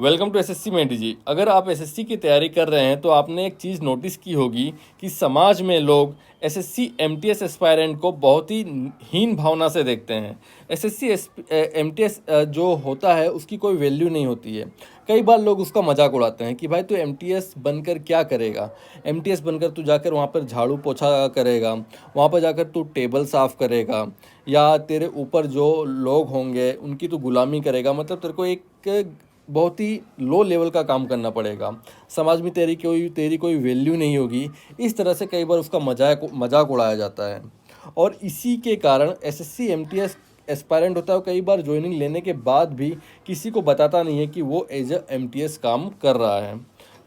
Welcome to SSC में जी। अगर आप एसएससी की तैयारी कर रहे हैं तो आपने एक चीज़ नोटिस की होगी कि समाज में लोग एसएससी एमटीएस एस्पायरेंट को बहुत ही हीन भावना से देखते हैं। एसएससी एमटीएस जो होता है उसकी कोई वैल्यू नहीं होती है। कई बार लोग उसका मजाक उड़ाते हैं कि भाई तू एमटीएस बनकर क्या करेगा। एमटीएस बनकर तू जाकर वहाँ पर झाड़ू पोछा करेगा, वहाँ पर जाकर तू टेबल साफ़ करेगा, या तेरे ऊपर जो लोग होंगे उनकी तू गुलामी करेगा। मतलब तेरे को एक बहुत ही लो लेवल का काम करना पड़ेगा। समाज में तेरी कोई वैल्यू नहीं होगी। इस तरह से कई बार उसका मजाक उड़ाया जाता है। और इसी के कारण एसएससी एमटीएस एस्पायरेंट होता है, कई बार ज्वाइनिंग लेने के बाद भी किसी को बताता नहीं है कि वो एज अ एमटीएस काम कर रहा है।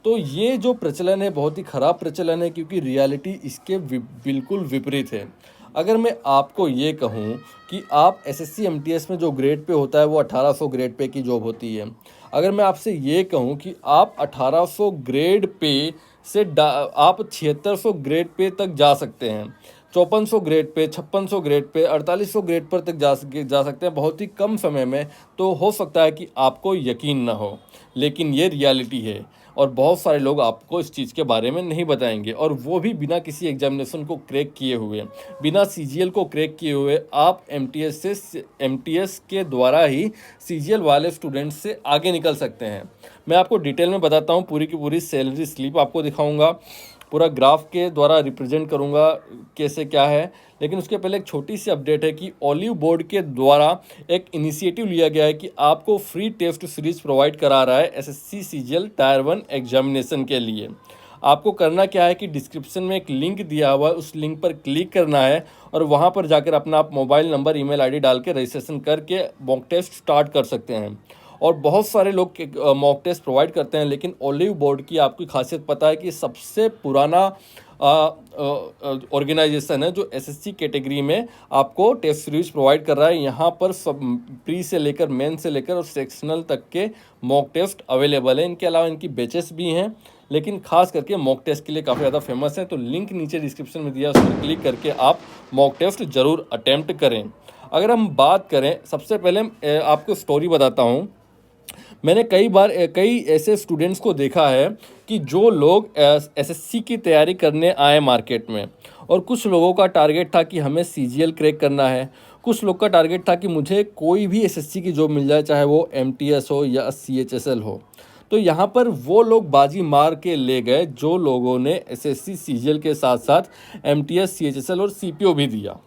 तो ये जो प्रचलन है बहुत ही ख़राब प्रचलन है, क्योंकि रियलिटी इसके बिल्कुल विपरीत है। अगर मैं आपको ये कहूँ कि आप एसएससी एमटीएस में जो ग्रेड पे होता है वो 1800 ग्रेड पे की जॉब होती है। अगर मैं आपसे ये कहूँ कि आप 1800 ग्रेड पे से आप 7600 ग्रेड पे तक जा सकते हैं, 5400 grade pay, 5600 grade pay, 4800 grade पर तक जा सकते हैं बहुत ही कम समय में। तो हो सकता है कि आपको यकीन ना हो, लेकिन ये रियलिटी है। और बहुत सारे लोग आपको इस चीज़ के बारे में नहीं बताएंगे, और वो भी बिना किसी एग्जामिनेशन को क्रैक किए हुए, बिना सीजीएल को क्रैक किए हुए। आप एमटीएस के द्वारा ही सीजीएल वाले स्टूडेंट्स से आगे निकल सकते हैं। मैं आपको डिटेल में बताता हूँ, पूरी की पूरी सैलरी स्लिप आपको दिखाऊंगा, पूरा ग्राफ के द्वारा रिप्रेजेंट करूंगा कैसे क्या है। लेकिन उसके पहले एक छोटी सी अपडेट है कि ऑलिव बोर्ड के द्वारा एक इनिशिएटिव लिया गया है कि आपको फ्री टेस्ट सीरीज प्रोवाइड करा रहा है एसएससी सीजीएल टायर 1 एग्जामिनेशन के लिए। आपको करना क्या है कि डिस्क्रिप्शन में एक लिंक दिया हुआ है, उस लिंक पर क्लिक करना है और वहाँ पर जाकर अपना आप मोबाइल नंबर, ईमेल आईडी डाल के रजिस्ट्रेशन करके मॉक टेस्ट स्टार्ट कर सकते हैं। और बहुत सारे लोग मॉक टेस्ट प्रोवाइड करते हैं, लेकिन ऑलिव बोर्ड की आपकी खासियत पता है कि सबसे पुराना ऑर्गेनाइजेशन है जो एसएससी कैटेगरी में आपको टेस्ट सीरीज प्रोवाइड कर रहा है। यहाँ पर सब प्री से लेकर मेन से लेकर और सेक्शनल तक के मॉक टेस्ट अवेलेबल है। इनके अलावा इनकी बैचेस भी हैं, लेकिन खास करके मॉक टेस्ट के लिए काफ़ी ज़्यादा फेमस है। तो लिंक नीचे डिस्क्रिप्शन में दिया, उस पर क्लिक करके आप मॉक टेस्ट ज़रूर अटैम्प्ट करें। अगर हम बात करें, सबसे पहले आपको स्टोरी बताता हूँ। मैंने कई ऐसे स्टूडेंट्स को देखा है कि जो लोग एसएससी की तैयारी करने आए मार्केट में, और कुछ लोगों का टारगेट था कि हमें सीजीएल क्रैक करना है, कुछ लोग का टारगेट था कि मुझे कोई भी एसएससी की जॉब मिल जाए, चाहे वो एमटीएस हो या सीएचएसएल हो। तो यहाँ पर वो लोग बाजी मार के ले गए जो लोगों ने एसएससी सीजीएल के साथ साथ एमटीएस, सीएचएसएल और सीपीओ भी दिया।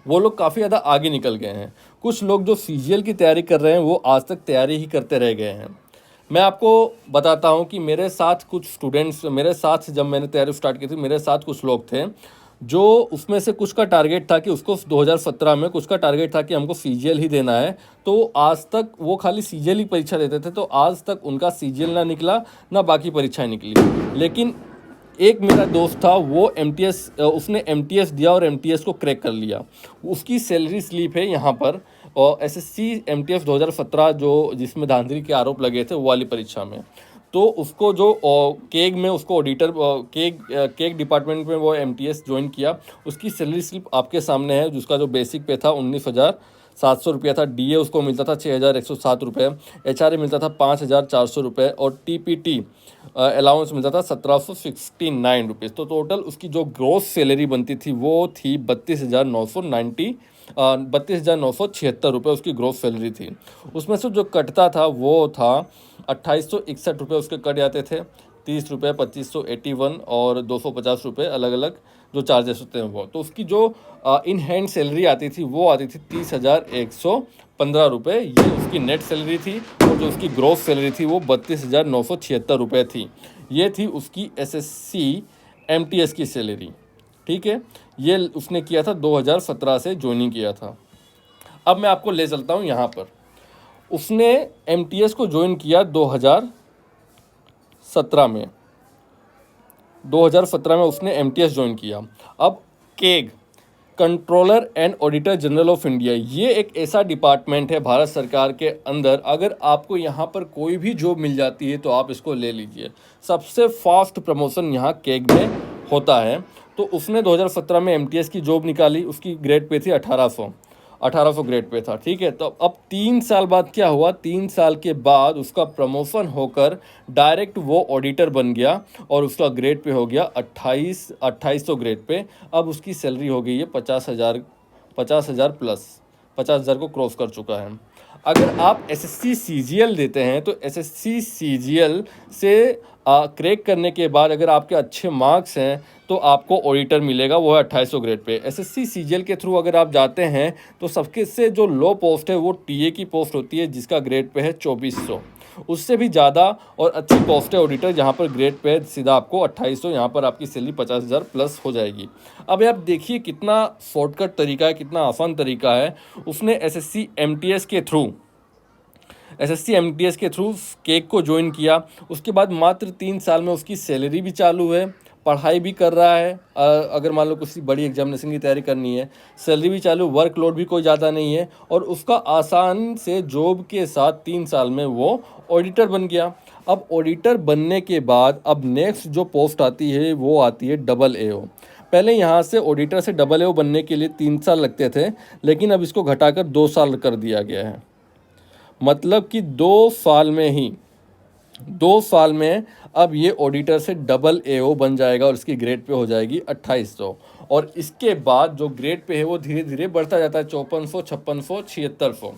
वो लोग काफ़ी ज़्यादा आगे निकल गए हैं। कुछ लोग जो सीजीएल की तैयारी कर रहे हैं वो आज तक तैयारी ही करते रह गए हैं। मैं आपको बताता हूं कि मेरे साथ कुछ स्टूडेंट्स, मेरे साथ जब मैंने तैयारी स्टार्ट की थी, मेरे साथ कुछ लोग थे जो, उसमें से कुछ का टारगेट था कि उसको 2017 में, कुछ का टारगेट था कि हमको सीजीएल ही देना है। तो आज तक वो खाली सीजीएल ही परीक्षा देते थे। तो आज तक उनका सीजीएल ना निकला, ना बाकी परीक्षाएं निकली। लेकिन एक मेरा दोस्त था, वो उसने एमटीएस दिया और एमटीएस को क्रैक कर लिया। उसकी सैलरी स्लिप है यहाँ पर, और एसएससी एमटीएस 2017 जो जिसमें धांधली के आरोप लगे थे वो वाली परीक्षा में। तो उसको जो केग में उसको ऑडिटर केग डिपार्टमेंट में वो एमटीएस ज्वाइन किया। उसकी सैलरी स्लिप आपके सामने है, जिसका जो बेसिक पे था 19,700 रुपया था, डीए उसको मिलता था 6,107 रुपये, एचआरए मिलता था 5,400 रुपये, और टीपीटी अलाउंस मिलता था 1,769 रुपीज़। तो टोटल उसकी जो ग्रोस सैलरी बनती थी वो थी 32,976 रुपये उसकी ग्रोस सैलरी थी। उसमें से जो कटता था वो था 2,861 रुपये उसके कट जाते थे, 30 रुपये, 2,581 और 250 रुपये अलग अलग जो चार्जेस होते हैं वो। तो उसकी जो इन हैंड सैलरी आती थी वो आती थी 30,115 रुपये। ये उसकी नेट सैलरी थी, और जो उसकी ग्रोस सैलरी थी वो 32,976 रुपये थी। ये थी उसकी एसएससी एमटीएस की सैलरी। ठीक है, ये उसने किया था 2017 से ज्वाइनिंग किया था। अब मैं आपको ले चलता हूँ यहाँ पर। उसने एमटीएस को ज्वाइन किया 2017 में। 2017 में उसने एमटीएस ज्वाइन किया। अब keg, controller and auditor general of India, ये एक ऐसा डिपार्टमेंट है भारत सरकार के अंदर। अगर आपको यहाँ पर कोई भी जॉब मिल जाती है तो आप इसको ले लीजिए। सबसे फास्ट प्रमोशन यहाँ केग में होता है। तो उसने 2017 में एमटीएस की जॉब निकाली, उसकी ग्रेड पे थी 1800। 1800 ग्रेड पे था, ठीक है। तो अब 3 साल बाद क्या हुआ, 3 साल के बाद उसका प्रमोशन होकर डायरेक्ट वो ऑडिटर बन गया और उसका ग्रेड पे हो गया 2800 ग्रेड पे। अब उसकी सैलरी हो गई है 50,000 प्लस, 50,000 को क्रॉस कर चुका है। अगर आप एसएससी सीजीएल देते हैं तो एसएससी सीजीएल से क्रैक करने के बाद अगर आपके अच्छे मार्क्स हैं तो आपको ऑडिटर मिलेगा, वो है 2800 ग्रेड पे। एसएससी सीजीएल के थ्रू अगर आप जाते हैं तो सबके से जो लो पोस्ट है वो टीए की पोस्ट होती है, जिसका ग्रेड पे है 2400। उससे भी ज़्यादा और अच्छी पोस्ट है ऑडिटर, जहाँ पर ग्रेड पे सीधा आपको 2800, यहाँ पर आपकी सैलरी 50,000 प्लस हो जाएगी। अब आप देखिए कितना शॉर्टकट तरीका है, कितना आसान तरीका है। उसने एसएससी एमटीएस के थ्रू केक को ज्वाइन किया। उसके बाद मात्र 3 साल में उसकी सैलरी भी चालू है, पढ़ाई भी कर रहा है। अगर मान लो किसी बड़ी एग्जामिनेशन की तैयारी करनी है, सैलरी भी चालू, वर्कलोड भी कोई ज़्यादा नहीं है, और उसका आसान से जॉब के साथ 3 साल में वो ऑडिटर बन गया। अब ऑडिटर बनने के बाद अब नेक्स्ट जो पोस्ट आती है वो आती है डबल एओ। पहले यहाँ से ऑडिटर से डबल एओ बनने के लिए 3 साल लगते थे, लेकिन अब इसको घटाकर 2 साल कर दिया गया है। मतलब कि 2 साल में अब ये ऑडिटर से डबल एओ बन जाएगा और इसकी ग्रेड पे हो जाएगी 2800। और इसके बाद जो ग्रेड पे है वो धीरे धीरे बढ़ता जाता है, 5400, 5600, 7600।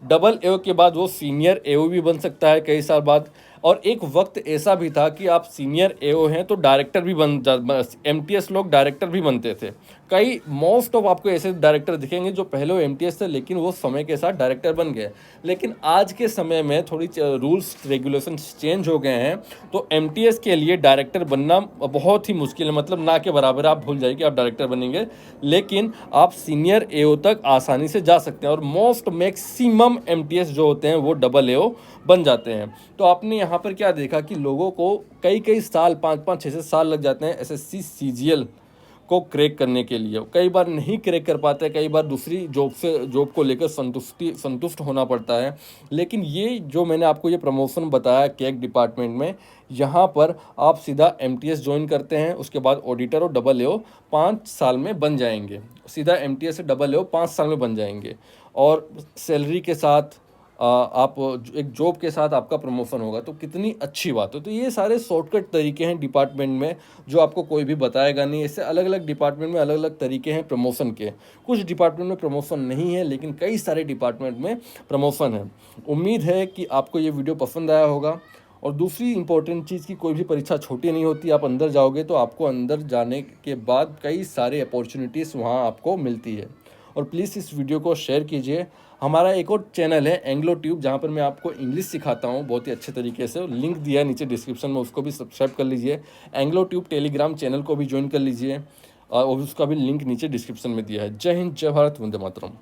डबल एओ के बाद वो सीनियर एओ भी बन सकता है कई साल बाद। और एक वक्त ऐसा भी था कि आप सीनियर एओ हैं तो डायरेक्टर भी एमटीएस लोग डायरेक्टर भी बनते थे। कई मोस्ट ऑफ आपको ऐसे डायरेक्टर दिखेंगे जो पहले एमटीएस थे लेकिन वो समय के साथ डायरेक्टर बन गए। लेकिन आज के समय में थोड़ी रूल्स रेगुलेशंस चेंज हो गए हैं, तो एमटीएस के लिए डायरेक्टर बनना बहुत ही मुश्किल है, मतलब ना के बराबर। आप भूल जाइए कि आप डायरेक्टर बनेंगे, लेकिन आप सीनियर एओ तक आसानी से जा सकते हैं। और मोस्ट मैक्सिमम एमटीएस जो होते हैं वो डबल एओ बन जाते हैं। तो आपने यहाँ पर क्या देखा कि लोगों को कई साल, 5-5, 6-6 साल लग जाते हैं एसएससी सीजीएल को क्रैक करने के लिए। कई बार नहीं क्रैक कर पाते, कई बार दूसरी जॉब को लेकर संतुष्ट होना पड़ता है। लेकिन ये जो मैंने आपको ये प्रमोशन बताया केक डिपार्टमेंट में, यहाँ पर आप सीधा एमटीएस ज्वाइन करते हैं, उसके बाद ऑडिटर और डबल एओ 5 साल में बन जाएंगे। सीधा एमटीएस से डबल एओ 5 साल में बन जाएंगे, और सैलरी के साथ आप एक जॉब के साथ आपका प्रमोशन होगा। तो कितनी अच्छी बात है। तो ये सारे शॉर्टकट तरीके हैं डिपार्टमेंट में जो आपको कोई भी बताएगा नहीं। इससे अलग अलग डिपार्टमेंट में अलग अलग तरीके हैं प्रमोशन के। कुछ डिपार्टमेंट में प्रमोशन नहीं है, लेकिन कई सारे डिपार्टमेंट में प्रमोशन है। उम्मीद है कि आपको ये वीडियो पसंद आया होगा। और दूसरी इंपॉर्टेंट चीज़ की कोई भी परीक्षा छोटी नहीं होती। आप अंदर जाओगे तो आपको अंदर जाने के बाद कई सारे अपॉर्चुनिटीज़ वहाँ आपको मिलती है। और प्लीज़ इस वीडियो को शेयर कीजिए। हमारा एक और चैनल है एंग्लो ट्यूब, जहाँ पर मैं आपको इंग्लिश सिखाता हूँ बहुत ही अच्छे तरीके से। लिंक दिया है नीचे डिस्क्रिप्शन में, उसको भी सब्सक्राइब कर लीजिए। एंग्लो ट्यूब टेलीग्राम चैनल को भी ज्वाइन कर लीजिए, और उसका भी लिंक नीचे डिस्क्रिप्शन में दिया है। जय हिंद, जय भारत, वंदे मातरम।